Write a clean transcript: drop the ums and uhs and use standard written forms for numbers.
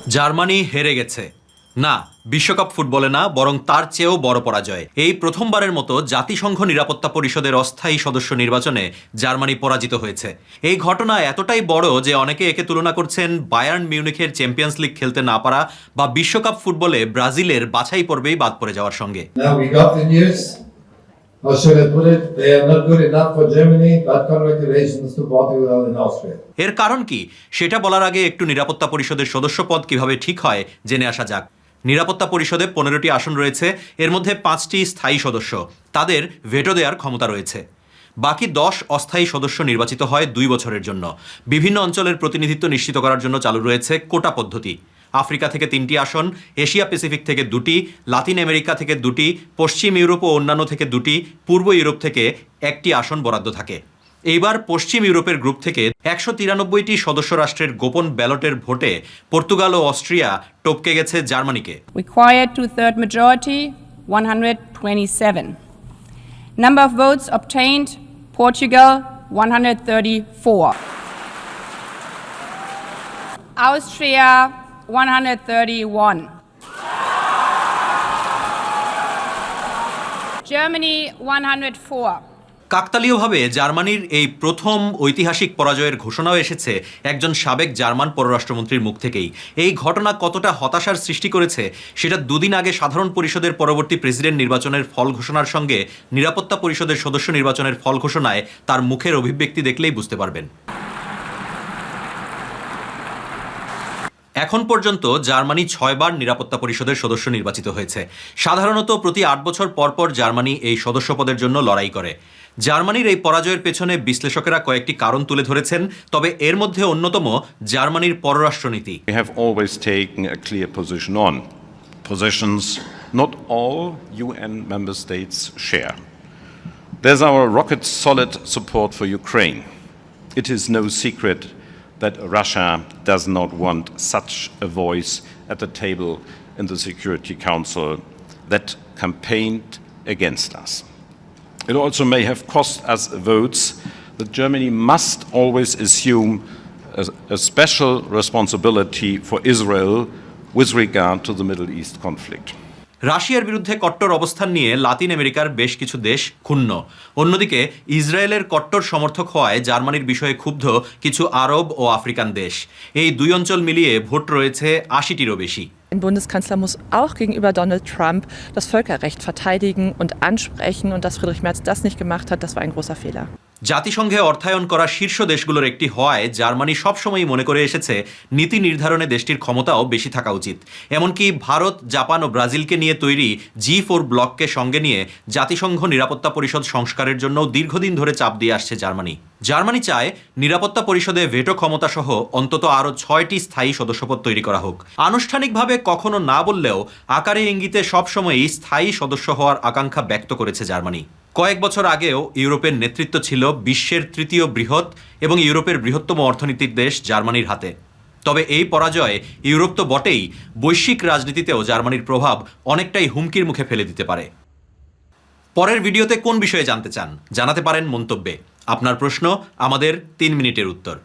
Germany হেরে গেছে না, বিশ্বকাপ ফুটবলে না, বরং তার চেয়েও বড় পরাজয়। এই প্রথমবারের মতো জাতিসংঘ নিরাপত্তা পরিষদের অস্থায়ী সদস্য নির্বাচনে জার্মানি পরাজিত হয়েছে। এই ঘটনা এতটাই বড় যে অনেকে একে তুলনা করছেন বায়ার্ন মিউনিখের চ্যাম্পিয়ন্স লিগ খেলতে না পারা বা বিশ্বকাপ ফুটবলে ব্রাজিলের বাছাই পর্বেই বাদ পড়ে যাওয়ার সঙ্গে। How should I put it? They are not good enough for Germany, but congratulations to Portugal and Austria. এর কারণ কি সেটা বলার আগে একটু নিরাপত্তা পরিষদের সদস্য পদ কিভাবে ঠিক হয় জেনে আসা যাক। নিরাপত্তা পরিষদে 15টি আসন রয়েছে, এর মধ্যে 5টি স্থায়ী সদস্য, তাদের ভেটো দেওয়ার ক্ষমতা রয়েছে। বাকি 10 অস্থায়ী সদস্য নির্বাচিত হয় 2 বছরের জন্য। বিভিন্ন অঞ্চলের প্রতিনিধিত্ব নিশ্চিত করার জন্য চালু রয়েছে কোটা পদ্ধতি। আফ্রিকা থেকে 3টি আসন, এশিয়া প্যাসিফিক থেকে 2টি, লাতিন আমেরিকা থেকে 2টি, পশ্চিম ইউরোপ ও অন্যান্য থেকে 2টি, পূর্ব ইউরোপ থেকে 1টি আসন বরাদ্দ থাকে। এইবার পশ্চিম ইউরোপের গ্রুপ থেকে 193টি সদস্য রাষ্ট্রের গোপন ব্যালটের ভোটে পর্তুগাল ও অস্ট্রিয়া টপকে গেছে জার্মানিকে। Required two-third majority, 127. Number of votes obtained, Portugal, 134. Austria, 131. Germany, 104. কাকতালীয়ভাবে জার্মানির এই প্রথম ঐতিহাসিক পরাজয়ের ঘোষণাও এসেছে একজন সাবেক জার্মান পররাষ্ট্রমন্ত্রীর মুখ থেকেই। এই ঘটনা কতটা হতাশার সৃষ্টি করেছে সেটা দুদিন আগে সাধারণ পরিষদের পরবর্তী প্রেসিডেন্ট নির্বাচনের ফল ঘোষণার সঙ্গে নিরাপত্তা পরিষদের সদস্য নির্বাচনের ফল ঘোষণায় তার মুখের অভিব্যক্তি দেখলেই বুঝতে পারবেন। এখন পর্যন্ত জার্মানি 6 বার নিরাপত্তা পরিষদের সদস্য নির্বাচিত হয়েছে। সাধারণত প্রতি 8 বছর পর পর জার্মানি এই সদস্যপদের জন্য লড়াই করে। জার্মানির এই পরাজয়ের পেছনে বিশ্লেষকেরা কয়েকটি কারণ তুলে ধরেছেন, তবে এর মধ্যে অন্যতম জার্মানির পররাষ্ট্রনীতি। We have always taken a clear position on positions not all UN member states share. There's our rocket solid support for Ukraine. It is no secret that Russia does not want such a voice at the table in the Security Council that campaigned against us. It also may have cost us votes that Germany must always assume a special responsibility for Israel with regard to the Middle East conflict. রাশিয়ার বিরুদ্ধে কট্টর অবস্থান নিয়ে লাতিন আমেরিকার বেশ কিছু দেশ ক্ষুণ্ণ। অন্যদিকে ইসরায়েলের কট্টর সমর্থক হওয়ায় জার্মানির বিষয়ে ক্ষুব্ধ কিছু আরব ও আফ্রিকান দেশ। এই দুই অঞ্চল মিলিয়ে ভোট রয়েছে 80টিরও বেশি। Ein Bundeskanzler muss auch gegenüber Donald Trump das Völkerrecht verteidigen und ansprechen. Und dass Friedrich Merz das nicht gemacht hat, das war ein großer Fehler. জাতিসংঘে অর্থায়ন করা শীর্ষ দেশগুলোর একটি হওয়ায় জার্মানি সবসময়ই মনে করে এসেছে নীতি নির্ধারণে দেশটির ক্ষমতাও বেশি থাকা উচিত। এমনকি ভারত, জাপান ও ব্রাজিলকে নিয়ে তৈরি G4 ব্লককে সঙ্গে নিয়ে জাতিসংঘ নিরাপত্তা পরিষদ সংস্কারের জন্য দীর্ঘদিন ধরে চাপ দিয়ে আসছে জার্মানি। জার্মানি চায় নিরাপত্তা পরিষদে ভেটো ক্ষমতা সহ অন্তত আরও 6টি স্থায়ী সদস্যপদ তৈরি করা হোক। আনুষ্ঠানিকভাবে কখনো না বললেও আকারে ইঙ্গিতে সবসময়ই স্থায়ী সদস্য হওয়ার আকাঙ্ক্ষা ব্যক্ত করেছে জার্মানি। কয়েক বছর আগেও ইউরোপের নেতৃত্ব ছিল বিশ্বের 3য় বৃহৎ এবং ইউরোপের বৃহত্তম অর্থনীতির দেশ জার্মানির হাতে। তবে এই পরাজয় ইউরোপ তো বটেই, বৈশ্বিক রাজনীতিতেও জার্মানির প্রভাব অনেকটাই হুমকির মুখে ফেলে দিতে পারে। পরের ভিডিওতে কোন বিষয়ে জানতে চান জানাতে পারেন মন্তব্যে। আপনার প্রশ্ন, আমাদের 3 মিনিটের উত্তর।